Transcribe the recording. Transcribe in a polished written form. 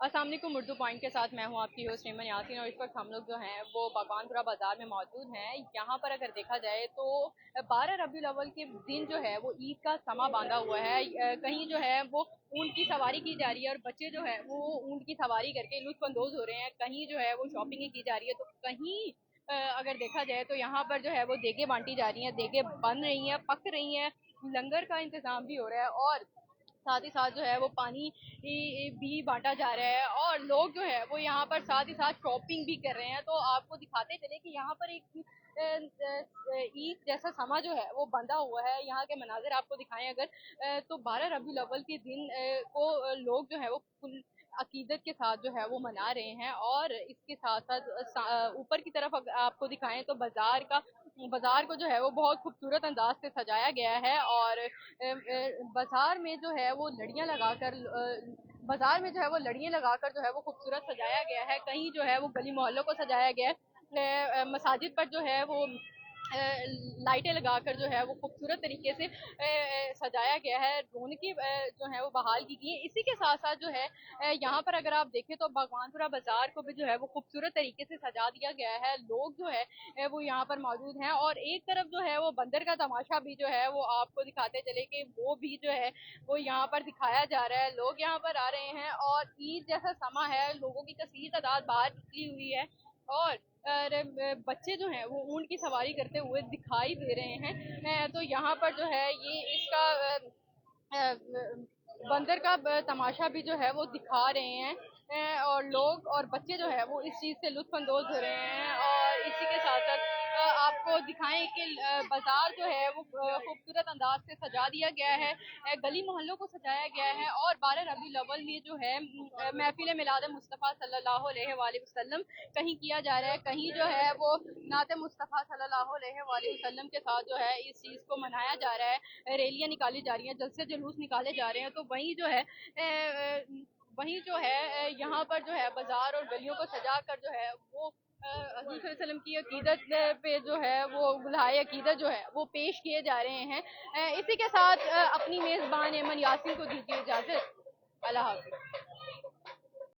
अस्सलाम वालेकुम। उर्दू पॉइंट के साथ मैं हूँ आपकी होस्ट रीमन यासीन, और इस वक्त हम लोग जो हैं वो बागवानपुरा बाज़ार में मौजूद हैं। यहाँ पर अगर देखा जाए तो 12 रबीउल अव्वल के दिन जो है वो ईद का समा बांधा हुआ है। कहीं जो है वो ऊँट की सवारी की जा रही है और बच्चे जो है वो ऊँट की सवारी करके लुत्फ़ अंदोज़ हो रहे हैं। कहीं जो है वो शॉपिंग की जा रही है, तो कहीं अगर देखा जाए तो यहाँ पर जो है वो देगे बांटी जा रही हैं, देगे बन रही हैं, पक रही हैं, लंगर का इंतज़ाम भी हो रहा है, और साथ ही साथ जो है वो पानी भी बांटा जा रहा है, और लोग जो है वो यहाँ पर साथ ही साथ शॉपिंग भी कर रहे हैं। तो आपको दिखाते चले कि यहाँ पर एक ईद जैसा समा जो है वो बंधा हुआ है। यहाँ के मनाजिर आपको दिखाएं अगर, तो 12 रबीउल अव्वल के दिन को लोग जो है वो फुल अकीदत के साथ जो है वो मना रहे हैं। और इसके साथ साथ ऊपर की तरफ अगर आपको दिखाएं तो बाजार को जो है वो बहुत खूबसूरत अंदाज से सजाया गया है, और बाजार में जो है वो लड़ियां लगाकर बाजार में जो है वो लड़ियां लगाकर जो है वो खूबसूरत सजाया गया है। कहीं जो है वो गली मोहल्लों को सजाया गया है। मसाजिद पर जो है वो लाइटें लगाकर जो है वो खूबसूरत तरीके से सजाया गया है। रौनकी जो है वो बहाल की गई है। इसी के साथ साथ जो है यहाँ पर अगर आप देखें तो भगवानपुरा बाजार को भी जो है वो खूबसूरत तरीके से सजा दिया गया है। लोग जो है वो यहाँ पर मौजूद हैं, और एक तरफ जो है वो बंदर का तमाशा भी जो है वो आपको दिखाते चले कि वो भी जो है वो यहाँ पर दिखाया जा रहा है। लोग यहाँ पर आ रहे हैं, और ईद जैसा समा है, लोगों की कसीर तादाद बाहर निकली हुई है, और बच्चे जो हैं वो ऊँट की सवारी करते हुए दिखाई दे रहे हैं। तो यहाँ पर जो है ये इसका अ, बंदर का तमाशा भी जो है वो दिखा रहे हैं। और लोग और बच्चे जो है वो इस चीज़ से लुत्फ़ अंदोज़ हो रहे हैं। और इसी के साथ साथ आपको दिखाएं कि बाजार जो है वो खूबसूरत अंदाज से सजा दिया गया है। गली मोहल्लों को सजाया गया है, और 12 रबीउल अव्वल में जो है महफिल मिलाद मुस्तफ़ा सल्लल्लाहु अलैहि वसल्लम कहीं किया जा रहा है, कहीं जो है वो नाते मुस्तफ़ा सल्लल्लाहु अलैहि वसल्लम के साथ जो है इस चीज़ को मनाया जा रहा है। रैलियां निकाली जा रही हैं, जलसे जुलूस निकाले जा रहे हैं। तो वहीं जो है यहाँ पर जो है बाजार और गलियों को सजा कर जो है वो हज़रत सल्लल्लाहु अलैहि वसल्लम की अकीदत पे जो है वो गुलहाए अकीदत जो है वो पेश किए जा रहे हैं। इसी के साथ अपनी मेज़बान एमन यासीन को दीजिए इजाज़त। अल्लाह हाफ़िज़।